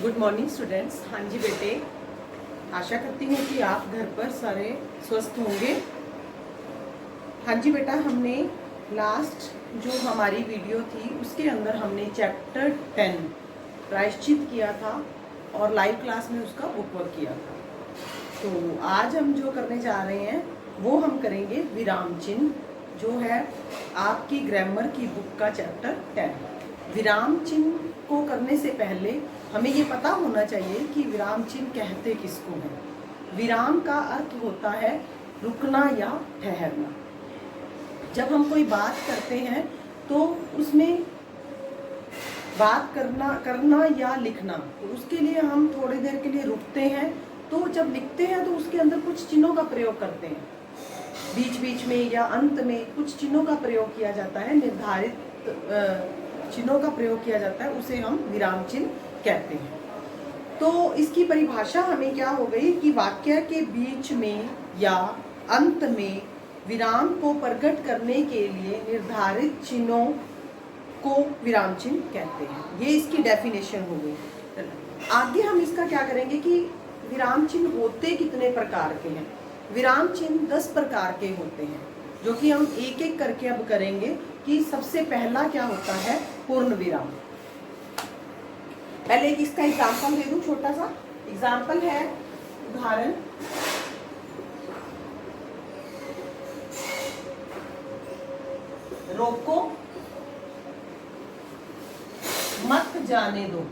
Good morning students. हाँ जी बेटे, आशा करती हूँ कि आप घर पर सारे स्वस्थ होंगे। हाँ जी बेटा, हमने लास्ट जो हमारी वीडियो थी उसके अंदर हमने चैप्टर 10 प्रायश्चित किया था और लाइव क्लास में उसका बुक वर्क किया था। तो आज हम जो करने जा रहे हैं वो हम करेंगे विराम चिन्ह, जो है आपकी ग्रामर की बुक का चैप्टर 10। विराम चिन्ह को करने से पहले हमें ये पता होना चाहिए कि विराम चिन्ह कहते किसको हैं। विराम का अर्थ होता है रुकना या ठहरना। जब हम कोई बात करते हैं तो उसमें बात करना या लिखना, तो उसके लिए हम थोड़ी देर के लिए रुकते हैं। तो जब लिखते हैं तो उसके अंदर कुछ चिन्हों का प्रयोग करते हैं, बीच बीच में या अंत में कुछ चिन्हों का प्रयोग किया जाता है, निर्धारित चिन्हों का प्रयोग किया जाता है, उसे हम विराम चिन्ह कहते हैं। तो इसकी परिभाषा हमें क्या हो गई कि वाक्य के बीच में या अंत में विराम को प्रकट करने के लिए निर्धारित चिन्हों को विराम चिन्ह कहते हैं। ये इसकी डेफिनेशन हो गई। आगे हम इसका क्या करेंगे कि विराम चिन्ह होते कितने प्रकार के हैं। विराम चिन्ह 10 प्रकार के होते हैं, जो कि हम एक एक करके अब करेंगे। कि सबसे पहला क्या होता है, पूर्ण विराम। पहले एक इसका एग्जाम्पल दे दूं, छोटा सा एग्जाम्पल है, उदाहरण। रोको मत जाने दो,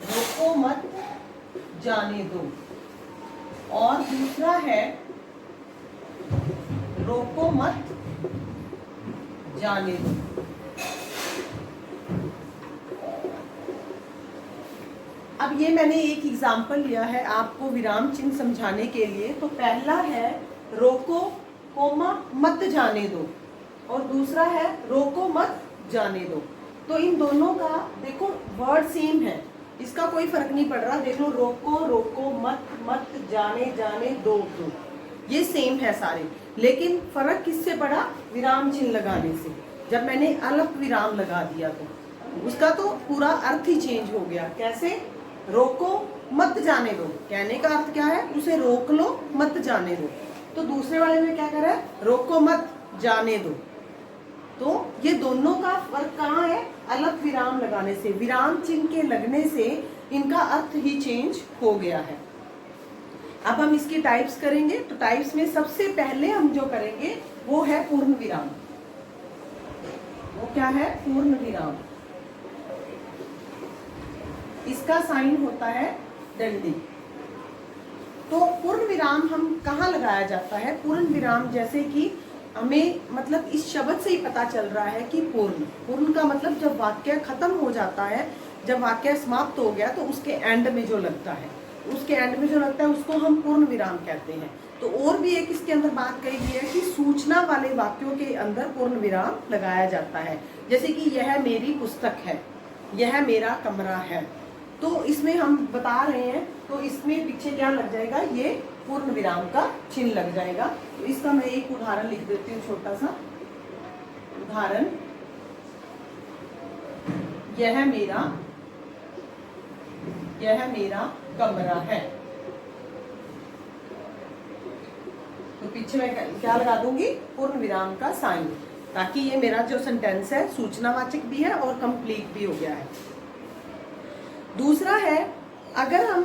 रोको मत जाने दो। और दूसरा है रोको मत जाने दो। अब ये मैंने एक एग्जाम्पल लिया है आपको विराम चिन्ह समझाने के लिए। तो पहला है रोको कोमा मत जाने दो और दूसरा है रोको मत जाने दो। तो इन दोनों का देखो वर्ड सेम है, इसका कोई फर्क नहीं पड़ रहा। देख लो, रोको रोको, मत मत, जाने जाने दो दो, ये सेम है सारे। लेकिन फर्क किससे पड़ा, विराम चिन्ह लगाने से। जब मैंने अल्प विराम लगा दिया तो उसका तो पूरा अर्थ ही चेंज हो गया। कैसे, रोको मत जाने दो, कहने का अर्थ क्या है, उसे रोक लो, मत जाने दो। तो दूसरे वाले में क्या कर रहा है, रोको मत जाने दो। तो ये दोनों का फर्क कहाँ है, अल्प विराम लगाने से, विराम चिन्ह के लगने से इनका अर्थ ही चेंज हो गया है। अब हम इसकी टाइप्स करेंगे। तो टाइप्स में सबसे पहले हम जो करेंगे वो है पूर्ण विराम। वो क्या है, पूर्ण विराम। इसका साइन होता है डंडी। तो पूर्ण विराम हम कहाँ लगाया जाता है, पूर्ण विराम जैसे कि हमें मतलब इस शब्द से ही पता चल रहा है कि पूर्ण का मतलब जब वाक्य खत्म हो जाता है, जब वाक्य समाप्त हो गया तो उसके एंड में जो लगता है, उसके एंड में जो लगता है उसको हम पूर्ण विराम कहते हैं। तो और भी एक इसके अंदर बात कही गई है कि सूचना वाले वाक्यों के अंदर पूर्ण विराम लगाया जाता है। जैसे कि यह मेरी पुस्तक है, यह मेरा कमरा है। तो इसमें हम बता रहे हैं, तो इसमें पीछे क्या लग जाएगा, ये पूर्ण विराम का चिन्ह लग जाएगा। तो इसका मैं एक उदाहरण लिख देती हूँ, छोटा सा उदाहरण। यह मेरा कमरा है। तो पीछे मैं क्या लगा दूंगी, पूर्ण विराम का साइन, ताकि ये मेरा जो सेंटेंस है सूचनावाचक भी है और कंप्लीट भी हो गया है। दूसरा है, अगर हम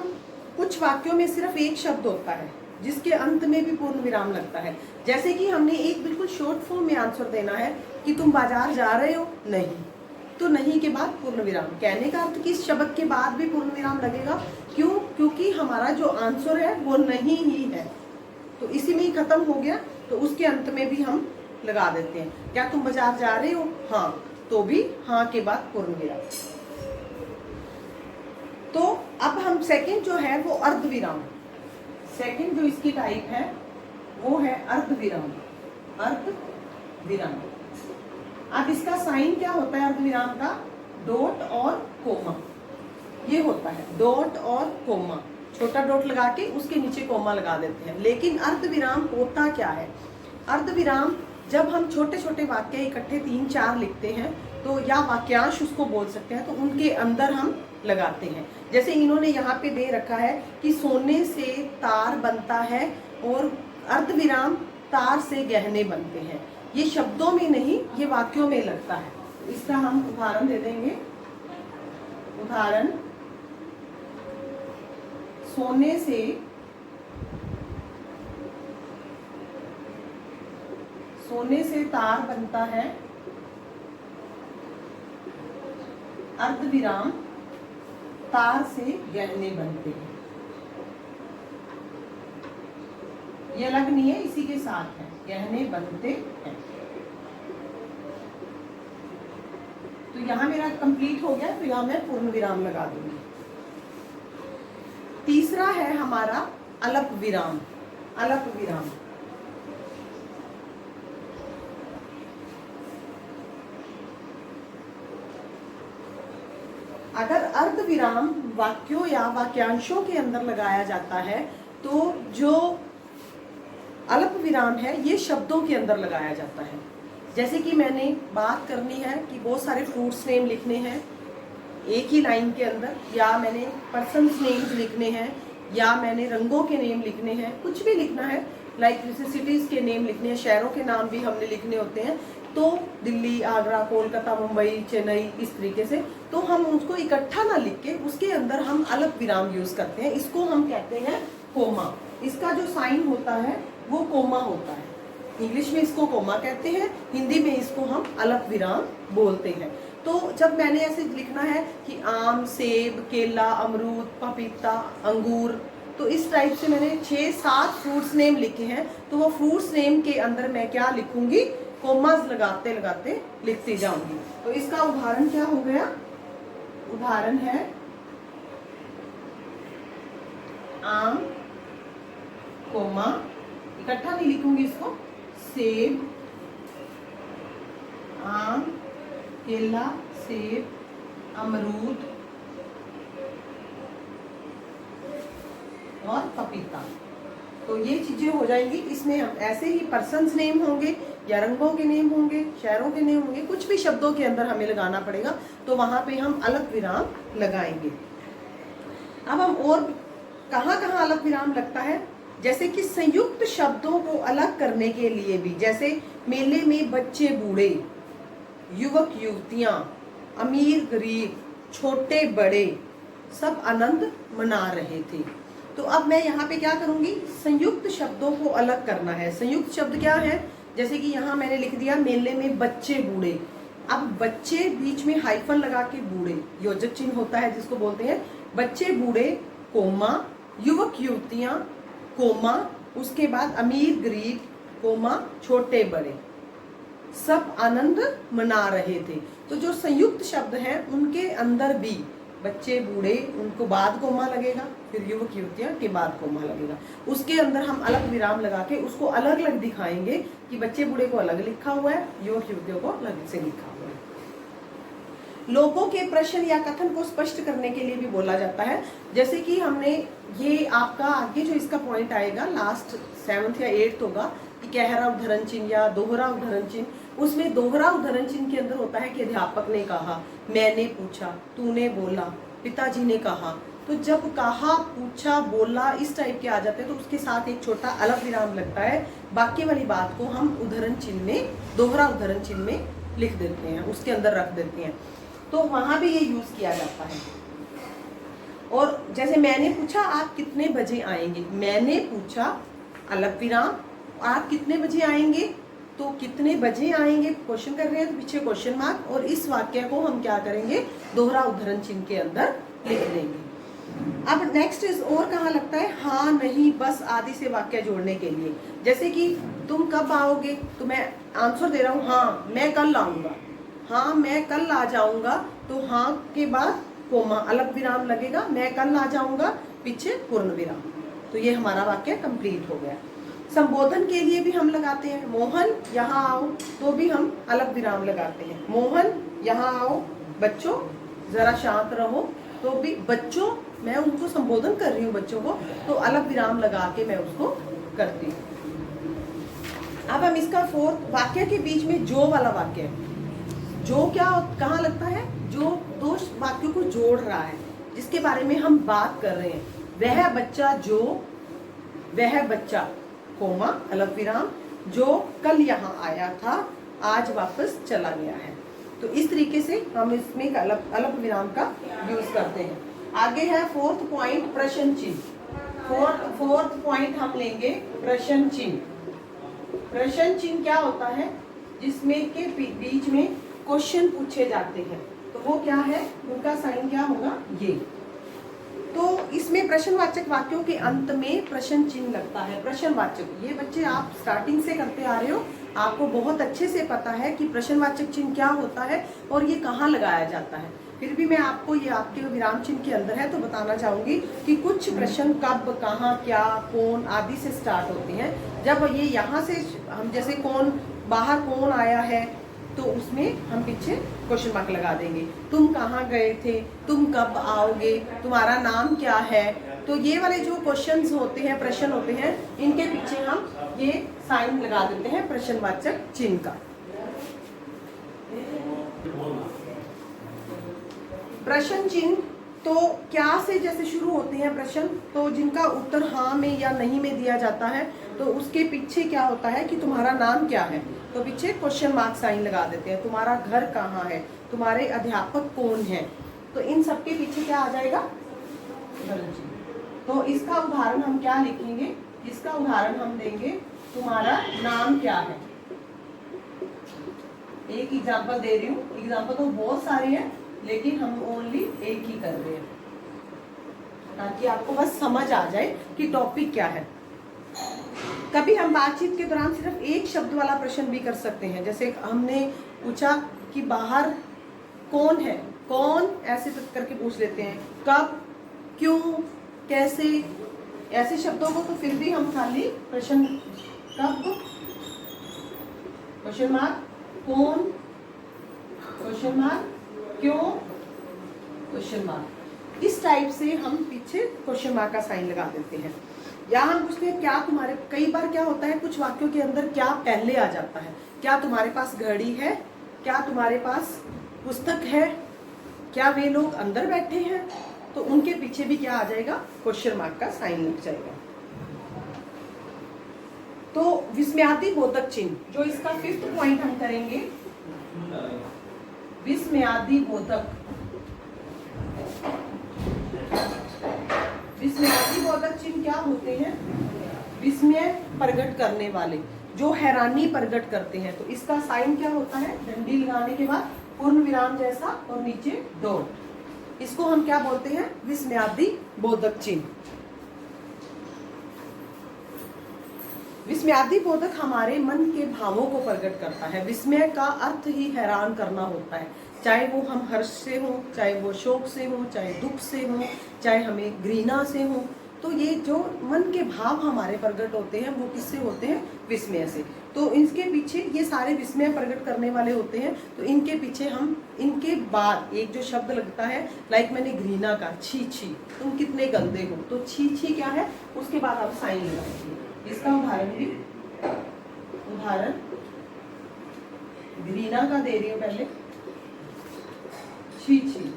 कुछ वाक्यों में सिर्फ एक शब्द होता है जिसके अंत में भी पूर्ण विराम लगता है। जैसे कि हमने एक बिल्कुल शॉर्ट फॉर्म में आंसर देना है कि तुम बाजार जा रहे हो, नहीं, तो नहीं के बाद पूर्ण विराम। कहने का अर्थ कि इस शब्द के बाद भी पूर्ण विराम लगेगा। क्यों, क्योंकि हमारा जो आंसर है वो नहीं ही है, तो इसी में ही खत्म हो गया। तो उसके अंत में भी हम लगा देते हैं, क्या तुम बाजार जा रहे हो, हाँ, तो भी हाँ के बाद पूर्ण विराम। तो अब हम सेकंड जो है वो अर्ध विराम। सेकंड जो इसकी टाइप है वो है अर्ध विराम। अर्ध विराम। अब इसका साइन क्या होता है अर्ध विराम का, डॉट और कोमा। ये होता है डॉट और कोमा, छोटा डॉट लगा के उसके नीचे कोमा लगा देते हैं। लेकिन अर्ध विराम होता क्या है, अर्ध विराम जब हम छोटे छोटे वाक्य इकट्ठे 3-4 लिखते हैं तो या वाक्यांश उसको बोल सकते हैं, तो उनके अंदर हम लगाते हैं। जैसे इन्होंने यहाँ पे दे रखा है कि सोने से तार बनता है और अर्धविराम तार से गहने बनते हैं। ये शब्दों में नहीं, ये वाक्यों में लगता है। इसका हम उदाहरण दे देंगे। उदाहरण, सोने से तार बनता है, अर्धविराम तार से गहने बनते हैं। ये अलग नहीं है, इसी के साथ है, गहने बनते हैं। तो यहां मेरा कंप्लीट हो गया, तो यहां मैं पूर्ण विराम लगा दूंगी। तीसरा है हमारा अल्प विराम। अल्प विराम, अगर अर्ध विराम वाक्यों या वाक्यांशों के अंदर लगाया जाता है तो जो अल्प विराम है ये शब्दों के अंदर लगाया जाता है। जैसे कि मैंने बात करनी है कि बहुत सारे फ्रूट्स नेम लिखने हैं एक ही लाइन के अंदर, या मैंने पर्सन्स नेम्स लिखने हैं, या मैंने रंगों के नेम लिखने हैं, कुछ भी लिखना है, लाइक जैसे सिटीज के नेम लिखने हैं, शहरों के नाम भी हमने लिखने होते हैं, तो दिल्ली, आगरा, कोलकाता, मुंबई, चेन्नई, इस तरीके से। तो हम उसको इकट्ठा ना लिख के उसके अंदर हम अल्प विराम यूज करते हैं। इसको हम कहते हैं कोमा। इसका जो साइन होता है वो कोमा होता है। इंग्लिश में इसको कोमा कहते हैं, हिंदी में इसको हम अल्प विराम बोलते हैं। तो जब मैंने ऐसे लिखना है कि आम, सेब, केला, अमरूद, पपीता, अंगूर, तो इस टाइप से मैंने 6-7 फ्रूट्स नेम लिखे हैं, तो वो फ्रूट्स नेम के अंदर मैं क्या लिखूंगी, कोमास लगाते लगाते लिखती जाऊंगी। तो इसका उदाहरण क्या हो गया, उदाहरण है आम, कोमा, इकट्ठा नहीं लिखूंगी इसको, सेब, आम, केला, सेब, अमरूद और पपीता। तो ये चीजें हो जाएंगी। इसमें हम ऐसे ही पर्सन्स नेम होंगे या रंगों के नेम होंगे, शहरों के नेम होंगे, कुछ भी शब्दों के अंदर हमें लगाना पड़ेगा, तो वहां पे हम अल्प विराम लगाएंगे। अब हम और कहाँ कहाँ अल्प विराम लगता है, जैसे कि संयुक्त शब्दों को अलग करने के लिए भी, जैसे मेले में बच्चे बूढ़े, युवक युवतियां, अमीर गरीब, छोटे बड़े सब आनंद मना रहे थे। तो अब मैं यहाँ पे क्या करूंगी, संयुक्त शब्दों को अलग करना है। संयुक्त शब्द क्या है, जैसे कि यहाँ मैंने लिख दिया मेले में बच्चे बूढ़े। अब बच्चे बीच में हाइफन लगा के बूढ़े, योजक चिन्ह होता है जिसको बोलते हैं। बच्चे बूढ़े कोमा, युवक युवतियां कोमा, उसके बाद अमीर गरीब कोमा, छोटे बड़े सब आनंद मना रहे थे। तो जो संयुक्त शब्द हैं उनके अंदर भी बच्चे बूढ़े, उनको बाद कोमा लगेगा, फिर युवक युवतियां के बाद कोमा लगेगा। उसके अंदर हम अलग विराम लगा के उसको अलग अलग दिखाएंगे कि बच्चे बूढ़े को अलग लिखा हुआ है, युवक युवतियों को अलग से लिखा हुआ है। लोगों के प्रश्न या कथन को स्पष्ट करने के लिए भी बोला जाता है। जैसे कि हमने ये आपका आगे जो इसका पॉइंट आएगा लास्ट 7th या 8th होगा कि गहरा उद्धरण चिन्ह या दोहरा उद्धरण चिन्ह। उसमें दोहरा उद्धरण चिन्ह के अंदर होता है कि अध्यापक ने कहा, मैंने पूछा, तूने बोला, पिताजी ने कहा। तो जब कहा, पूछा, बोला इस टाइप के आ जाते हैं तो उसके साथ एक छोटा अलग विराम लगता है। बाकी वाली बात को हम उद्धरण चिन्ह में, दोहरा उद्धरण चिन्ह में लिख देते हैं, उसके अंदर रख देते हैं। तो वहां भी ये यूज किया जाता है। और जैसे मैंने पूछा आप कितने बजे आएंगे, मैंने पूछा अलग विराम, आप कितने बजे आएंगे, तो कितने बजे आएंगे क्वेश्चन कर रहे हैं तो पीछे क्वेश्चन मार्क, और इस वाक्य को हम क्या करेंगे, दोहरा उद्धरण चिन्ह के अंदर लिख देंगे। अब नेक्स्ट इज और कहाँ लगता है, हाँ, नहीं, बस आदि से वाक्य जोड़ने के लिए। जैसे कि तुम कब आओगे, तो मैं आंसर दे रहा हूँ हाँ मैं कल आऊंगा, हाँ मैं कल आ जाऊंगा, तो हाँ के बाद कोमा अलग विराम लगेगा, मैं कल आ जाऊंगा, पीछे पूर्ण विराम। तो ये हमारा वाक्य कंप्लीट हो गया। संबोधन के लिए भी हम लगाते हैं, मोहन यहाँ आओ, तो भी हम अलग विराम लगाते हैं। मोहन यहाँ आओ, बच्चों जरा शांत रहो, तो भी बच्चों, मैं उनको संबोधन कर रही हूँ बच्चों को, तो अलग विराम लगा के मैं उसको करती हूँ। अब हम इसका फोर्थ वाक्य के बीच में जो वाला वाक्य है, जो क्या कहाँ लगता है, जो दो वाक्यों को जोड़ रहा है, जिसके बारे में हम बात कर रहे हैं। वह बच्चा जो, वह बच्चा कोमा अल्प विराम जो कल यहाँ आया था आज वापस चला गया है। तो इस तरीके से हम इसमें एक अल्प विराम का यूज करते हैं। आगे है फोर्थ पॉइंट प्रश्न चिन्ह। फोर्थ पॉइंट हम लेंगे प्रश्न चिन्ह। प्रश्न चिन्ह क्या होता है, जिसमें के बीच में क्वेश्चन पूछे जाते हैं। तो वो क्या है, उनका साइन क्या होगा, ये। तो इसमें प्रश्नवाचक वाक्यों के अंत में प्रश्न चिन्ह लगता है। प्रश्नवाचक, ये बच्चे आप स्टार्टिंग से करते आ रहे हो, आपको बहुत अच्छे से पता है कि प्रश्नवाचक चिन्ह क्या होता है और ये कहाँ लगाया जाता है। फिर भी मैं आपको, ये आपके विराम चिन्ह के अंदर है तो बताना चाहूंगी कि कुछ प्रश्न कब, कहाँ, क्या, कौन आदि से स्टार्ट होते हैं। जब ये यहाँ से हम जैसे कौन, बाहर कौन आया है, तो उसमें हम पीछे क्वेश्चन मार्क लगा देंगे। तुम कहाँ गए थे, तुम कब आओगे, तुम्हारा नाम क्या है। तो ये वाले जो क्वेश्चंस होते हैं, प्रश्न होते हैं, इनके पीछे हम ये साइन लगा देते हैं प्रश्नवाचक चिन्ह का। प्रश्न चिन्ह तो क्या से जैसे शुरू होते हैं प्रश्न, तो जिनका उत्तर हाँ में या नहीं में दिया जाता है, तो उसके पीछे क्या होता है कि तुम्हारा नाम क्या है, तो पीछे क्वेश्चन मार्क साइन लगा देते हैं। तुम्हारा घर कहाँ है, तुम्हारे अध्यापक कौन है, तो इन सब के पीछे क्या आ जाएगा, तो इसका उदाहरण हम क्या लिखेंगे, इसका उदाहरण हम देंगे तुम्हारा नाम क्या है। एक एग्जाम्पल दे रही हूँ, एग्जाम्पल तो बहुत सारे हैं लेकिन हम ओनली एक ही कर रहे हैं ताकि आपको बस समझ आ जाए कि टॉपिक क्या है। कभी हम बातचीत के दौरान सिर्फ एक शब्द वाला प्रश्न भी कर सकते हैं। जैसे हमने पूछा कि बाहर कौन है, कौन ऐसे करके पूछ लेते हैं, कब, क्यों, कैसे, ऐसे शब्दों को तो फिर भी हम खाली प्रश्न, कब क्वेश्चन मार्क, कौन क्वेश्चन मार्क, क्यों क्वेश्चन मार्क, इस टाइप से हम पीछे क्वेश्चन मार्क का साइन लगा देते हैं। यहाँ हम पूछते हैं क्या तुम्हारे, कई बार क्या होता है कुछ वाक्यों के अंदर क्या पहले आ जाता है, क्या तुम्हारे पास घड़ी है, क्या तुम्हारे पास पुस्तक है, क्या वे लोग अंदर बैठे हैं, तो उनके पीछे भी क्या आ जाएगा, क्वेश्चन मार्क का साइन लग जाएगा। तो विस्मयादि बोधक चिन्ह, जो इसका फिफ्थ पॉइंट हम करेंगे, विस्मयादि बोधक। विस्मयादि बोधक चिन्ह क्या होते हैं, विस्मय प्रकट करने वाले, जो हैरानी प्रकट करते हैं। तो इसका साइन क्या होता है, डंडी लगाने के बाद पूर्ण विराम जैसा और नीचे डॉट, इसको हम क्या बोलते हैं, विस्मयादि बोधक चिन्ह। विस्मयादि बोधक हमारे मन के भावों को प्रकट करता है। विस्मय का अर्थ ही हैरान करना होता है, चाहे वो हम हर्ष से हो, चाहे वो शोक से हो, चाहे दुख से हो, चाहे हमें घृणा से हो। तो ये जो मन के भाव हमारे प्रकट होते हैं वो किससे होते हैं, विस्मय से। तो इनके पीछे ये सारे विस्मय प्रकट करने वाले होते हैं। तो इनके पीछे हम, इनके बाद एक जो शब्द लगता है, लाइक मैंने घृणा का, छी छी तुम कितने गंदे हो, तो छी छी क्या है, उसके बाद आप साइन लगाएंगे। इसका उदाहरण भी, उदाहरण घृणा का दे रही हूं पहले, छी छी,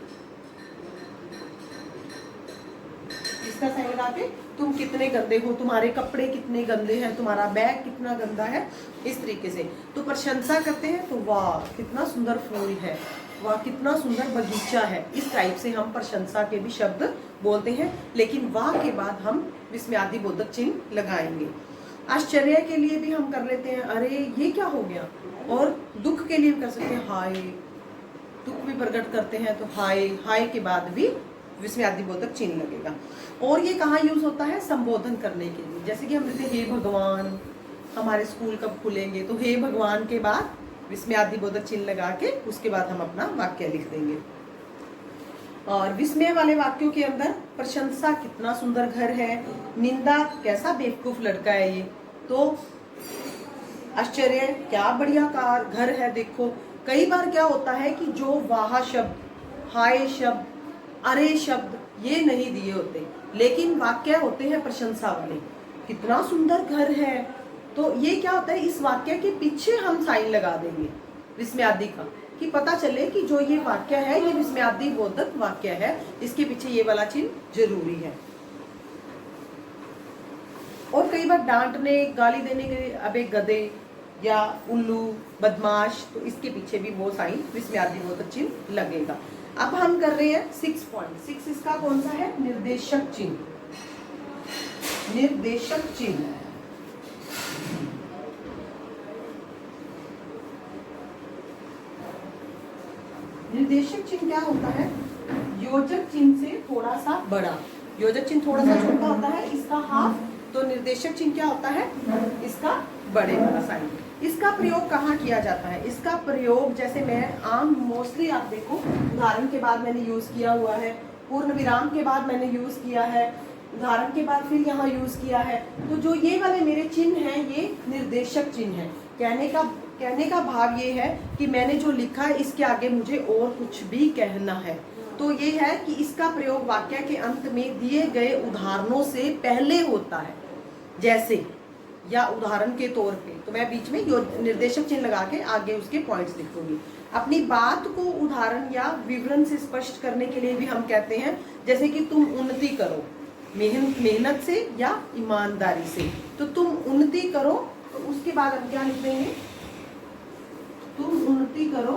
इसका साइन लगा के तुम कितने गंदे हो, तुम्हारे कपड़े कितने गंदे हैं, तुम्हारा बैग कितना गंदा है, इस तरीके से। तो प्रशंसा करते हैं तो वाह कितना सुंदर फूल है, वाह कितना सुंदर बगीचा है, इस टाइप से हम प्रशंसा के भी शब्द बोलते हैं। लेकिन वाह के बाद हम विस्मयादि बोधक चिन्ह लगाएंगे। आश्चर्य के लिए भी हम कर लेते हैं, अरे ये क्या हो गया, और दुख के लिए भी कर सकते हैं, हाय, दुख भी प्रकट करते हैं तो हाय, हाय के बाद भी विस्मयादि बोधक चिन्ह लगेगा। और ये कहाँ यूज होता है, संबोधन करने के लिए। जैसे कि हम कहते हैं हे भगवान, हमारे स्कूल कब खुलेंगे, तो हे भगवान के बाद विस्मयादि बोधक चिन्ह लगा के उसके बाद हम अपना वाक्य लिख देंगे। और विस्मय वाले वाक्यों के अंदर प्रशंसा कितना सुंदर घर है, निंदा कैसा बेवकूफ लड़का है ये, तो आश्चर्य क्या बढ़िया कार घर है देखो। कई बार क्या होता है कि जो वाह शब्द, हाय शब्द, अरे शब्द ये नहीं दिए होते, लेकिन वाक्य होते हैं प्रशंसा वाले, कितना सुंदर घर है, तो ये क्या होता है, इस वाक्य के पीछे हम साइन लगा देंगे विस्मयादि का, कि पता चले कि जो ये वाक्य है ये विस्मयादि बोधक वाक्य है, इसके पीछे ये वाला चिन्ह जरूरी है। और कई बार डांटने गाली देने के लिए अबे गधे या उल्लू बदमाश, तो इसके पीछे भी वो साइन विस्मयादि बोधक चिन्ह लगेगा। अब हम कर रहे हैं 6.6, इसका कौन सा है, निर्देशक चिन्ह। निर्देशक चिन्ह निर्देशक चिन्ह क्या होता है, योजक चिन्ह से थोड़ा सा बड़ा। योजक चिन्ह थोड़ा सा छोटा होता है, इसका हाफ, तो निर्देशक चिन्ह क्या होता है, इसका बड़े वाला साइन। इसका प्रयोग कहाँ किया जाता है, इसका प्रयोग जैसे मैं आम मोस्टली आप देखो, उदाहरण के बाद मैंने यूज किया हुआ है, पूर्ण विराम के बाद मैंने यूज किया है, उदाहरण के बाद फिर यहाँ यूज किया है। तो जो ये वाले मेरे चिन्ह हैं ये निर्देशक चिन्ह है। कहने का भाव ये है कि मैंने जो लिखा है इसके आगे मुझे और कुछ भी कहना है। तो ये है कि इसका प्रयोग वाक्य के अंत में दिए गए उदाहरणों से पहले होता है, जैसे या उदाहरण के तौर पे, तो मैं बीच में निर्देशक चिन्ह लगा के आगे उसके पॉइंट्स लिखूंगी। अपनी बात को उदाहरण या विवरण से स्पष्ट करने के लिए भी हम कहते हैं, जैसे कि तुम उन्नति करो, मेहनत से या ईमानदारी से, तो तुम उन्नति करो, तो उसके बाद हम क्या लिख देंगे, तुम उन्नति करो,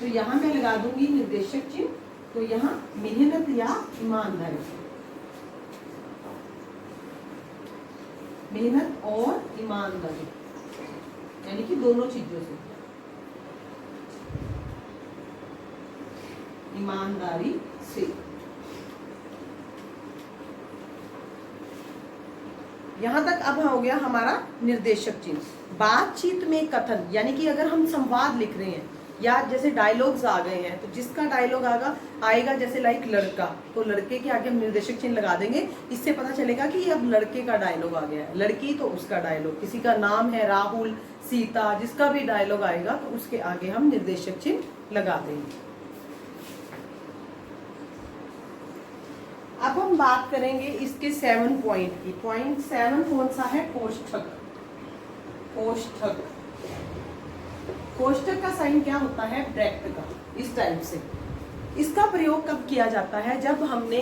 तो यहाँ मैं लगा दूंगी निर्देशक चिन्ह, तो यहाँ मेहनत या ईमानदारी से, मेहनत और ईमानदारी, यानी कि दोनों चीजों से, ईमानदारी से। यहां तक अब हो गया हमारा निर्देशक चिन्ह। बातचीत में कथन, यानी कि अगर हम संवाद लिख रहे हैं या जैसे डायलॉग्स आ गए हैं, तो जिसका डायलॉग आएगा जैसे लाइक लड़का, तो लड़के के आगे हम निर्देशक चिन्ह लगा देंगे। इससे पता चलेगा कि ये अब लड़के का डायलॉग आ गया है, लड़की तो उसका डायलॉग, किसी का नाम है राहुल, सीता, जिसका भी डायलॉग आएगा तो उसके आगे हम निर्देशक चिन्ह लगा देंगे। अब हम बात करेंगे इसके 7 पॉइंट की। पॉइंट 7 कौन सा है, कोष्ठक। कोष्ठक, कोष्ठक का साइन क्या होता है, ब्रैकेट का, इस टाइप से। इसका प्रयोग कब किया जाता है, जब हमने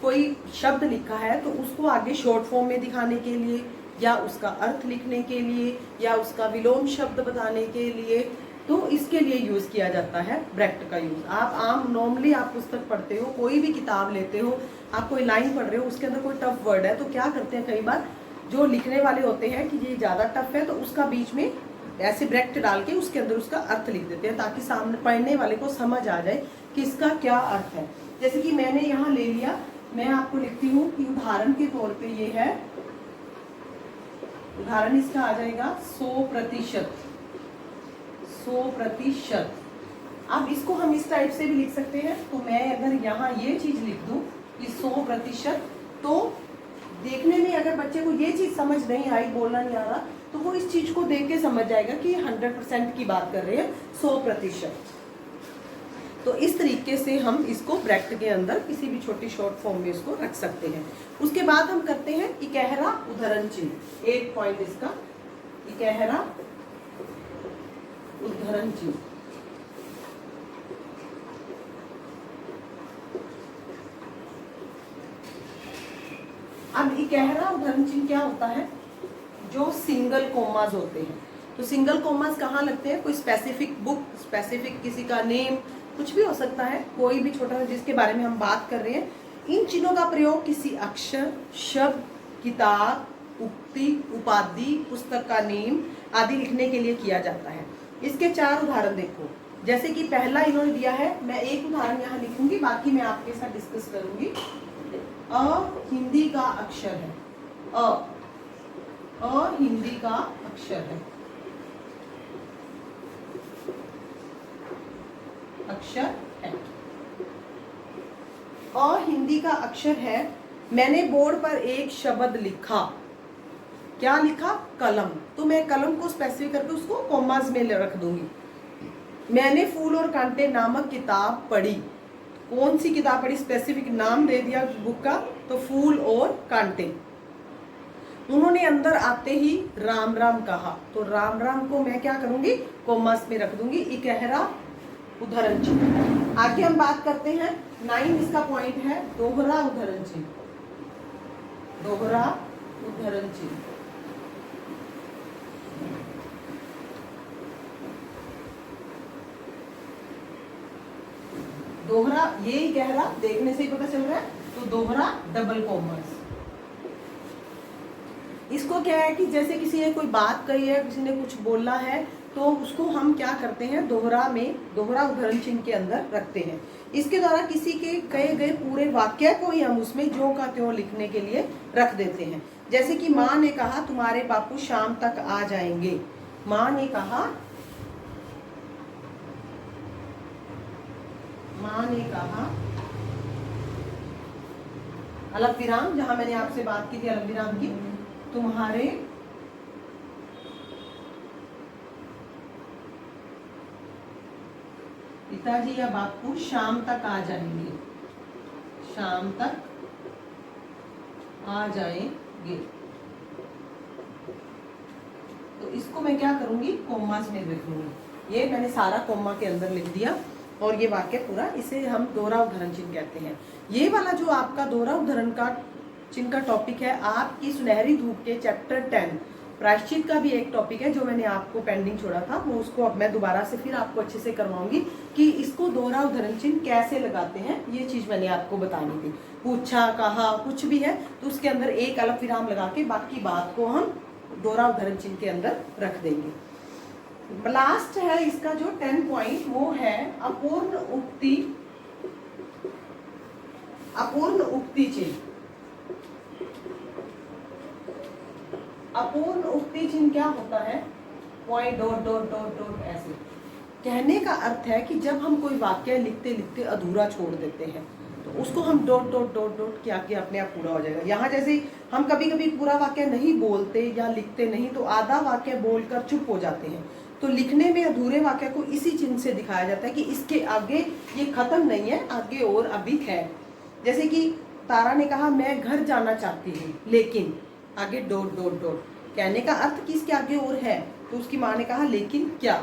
कोई शब्द लिखा है तो उसको आगे शॉर्ट फॉर्म में दिखाने के लिए, या उसका अर्थ लिखने के लिए, या उसका विलोम शब्द बताने के लिए, तो इसके लिए यूज किया जाता है ब्रैकेट का यूज। आप आम नॉर्मली आप पुस्तक पढ़ते हो, कोई भी किताब लेते हो, आप कोई लाइन पढ़ रहे हो, उसके अंदर कोई टफ वर्ड है, तो क्या करते हैं कई बार जो लिखने वाले होते हैं कि ये ज्यादा टफ है, तो उसका बीच में ऐसे ब्रैकेट डाल के उसके अंदर उसका अर्थ लिख देते हैं, ताकि सामने पढ़ने वाले को समझ आ जाए कि इसका क्या अर्थ है। जैसे कि मैंने यहाँ ले लिया, मैं आपको लिखती हूँ कि उदाहरण के तौर पे ये है, उदाहरण इसका आ जाएगा 100%। 100%। अब इसको हम इस टाइप से भी लिख सकते हैं, तो मैं अगर यहाँ ये चीज लिख दूं कि 100%, तो देखने में अगर बच्चे को ये चीज समझ नहीं आई, बोलना नहीं आ रहा, तो वो इस चीज को देख के समझ जाएगा कि 100% की बात कर रहे हैं, 100%। तो इस तरीके से हम इसको ब्रैकेट के अंदर किसी भी छोटी शॉर्ट फॉर्म में इसको रख सकते हैं। उसके बाद हम करते हैं इकहरा उद्धरण चिन्ह। 1 पॉइंट इसका इकहरा उद्धरण चिन्ह। अब इकहरा उद्धरण चिन्ह क्या होता है, जो सिंगल कोमास होते हैं। तो सिंगल कोमास कहाँ लगते हैं, कोई स्पेसिफिक बुक, स्पेसिफिक किसी का नेम, कुछ भी हो सकता है, कोई भी छोटा सा जिसके बारे में हम बात कर रहे हैं। इन चिन्हों का प्रयोग किसी अक्षर, शब्द, किताब, उक्ति, उपाधि, पुस्तक का नेम आदि लिखने के लिए किया जाता है। इसके 4 उदाहरण देखो। जैसे कि पहला इन्होंने दिया है, मैं एक उदाहरण यहाँ लिखूंगी, बाकी मैं आपके साथ डिस्कस करूंगी। अ हिंदी का अक्षर है, अ हिंदी का अक्षर है, अक्षर है, अ हिंदी का अक्षर है। मैंने बोर्ड पर एक शब्द लिखा, क्या लिखा, कलम, तो मैं कलम को स्पेसिफिक करके उसको कॉमास में रख दूंगी। मैंने फूल और कांटे नामक किताब पढ़ी, कौन सी किताब पढ़ी, स्पेसिफिक नाम दे दिया बुक का, तो फूल और कांटे। उन्होंने अंदर आते ही राम राम कहा, तो राम राम को मैं क्या करूंगी, कॉमर्स में रख दूंगी, इकहरा उद्धरण चिन्ह। आगे हम बात करते हैं 9 इसका पॉइंट है दोहरा उद्धरण चिन्ह। दोहरा उद्धरण चिन्ह, दोहरा, ये गहरा देखने से ही पता चल रहा है, तो दोहरा डबल कॉमर्स। इसको क्या है कि जैसे किसी ने कोई बात कही है, किसी ने कुछ बोला है, तो उसको हम क्या करते हैं, दोहरा में, दोहरा उद्धरण चिन्ह के अंदर रखते हैं। इसके द्वारा किसी के कहे गए पूरे वाक्य को ही हम उसमें ज्यों का त्यों लिखने के लिए रख देते हैं। जैसे कि माँ ने कहा तुम्हारे बापू शाम तक आ जाएंगे। माँ ने कहा, माँ ने कहा, अल्प विराम, जहां मैंने आपसे बात की थी अल्प विराम की, तुम्हारे पिताजी या बापू शाम तक आ जाएंगे, शाम तक आ जाएंगे। तो इसको मैं क्या करूंगी, कोमास में लिख लूंगी। ये मैंने सारा कोमा के अंदर लिख दिया और ये वाक्य पूरा, इसे हम दोहरा उद्धरण चिन्ह कहते हैं। ये वाला जो आपका दोहरा उद्धरण का चिन्ह का टॉपिक है, आपकी सुनहरी धूप के चैप्टर 10 प्रायश्चित का भी एक टॉपिक है जो मैंने आपको पेंडिंग छोड़ा था, वो उसको अब मैं दोबारा से फिर आपको अच्छे से करवाऊंगी कि इसको दोहरा उद्धरण चिन्ह कैसे लगाते हैं। ये चीज मैंने आपको बतानी थी। पूछा, कहा, कुछ भी है तो उसके अंदर एक अल्प विराम लगा के बाकी बात को हम दोहरा उद्धरण चिन्ह के अंदर रख देंगे। लास्ट है इसका जो 10 पॉइंट, वो है अपूर्ण उक्ति, अपूर्ण उक्ति चिन्ह। अपूर्ण उक्ति चिन्ह क्या होता है, point dot dot dot dot ऐसे। कहने का अर्थ है कि जब हम कोई वाक्य लिखते लिखते अधूरा छोड़ देते हैं तो उसको हम डॉट डॉट डॉट डॉट किया कि अपने आप पूरा हो जाएगा। यहाँ जैसे हम कभी कभी पूरा वाक्य नहीं बोलते या लिखते नहीं तो आधा वाक्य बोलकर चुप हो जाते हैं, तो लिखने में अधूरे वाक्य को इसी चिन्ह से दिखाया जाता है कि इसके आगे ये खत्म नहीं है, आगे और अभी है। जैसे कि तारा ने कहा मैं घर जाना चाहती हूँ लेकिन, आगे डॉट डॉट डॉट, कहने का अर्थ कि इसके आगे और है, तो उसकी माँ ने कहा लेकिन क्या,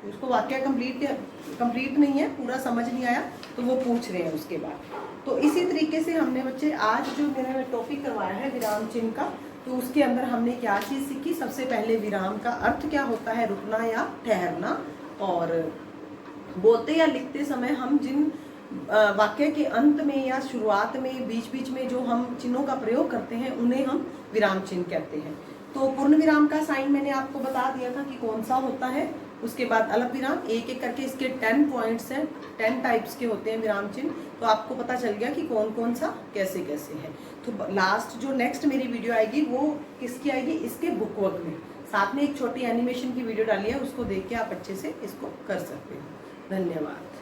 उसको वाक्य कंप्लीट नहीं है, पूरा समझ नहीं आया, तो वो पूछ रहे हैं उसके बाद। तो इसी तरीके से हमने बच्चे आज जो मैंने टॉपिक करवाया है विराम चिन्ह का, तो उसके अंदर हमने क्या चीज़ सीखी। सबसे पहले विराम का अर्थ क्या होता है, रुकना या ठहरना, और बोलते या लिखते समय हम जिन वाक्य के अंत में या शुरुआत में बीच बीच में जो हम चिन्हों का प्रयोग करते हैं उन्हें हम विराम चिन्ह कहते हैं। तो पूर्ण विराम का साइन मैंने आपको बता दिया था कि कौन सा होता है। उसके बाद अल्प विराम, एक एक करके इसके 10 पॉइंट्स हैं, 10 टाइप्स के होते हैं विराम चिन्ह, तो आपको पता चल गया कि कौन कौन सा कैसे कैसे है। तो लास्ट जो नेक्स्ट मेरी वीडियो आएगी वो किसकी आएगी, इसके बुक वर्क में, साथ में एक छोटी एनिमेशन की वीडियो डाली है, उसको देख के आप अच्छे से इसको कर सकते हो। धन्यवाद।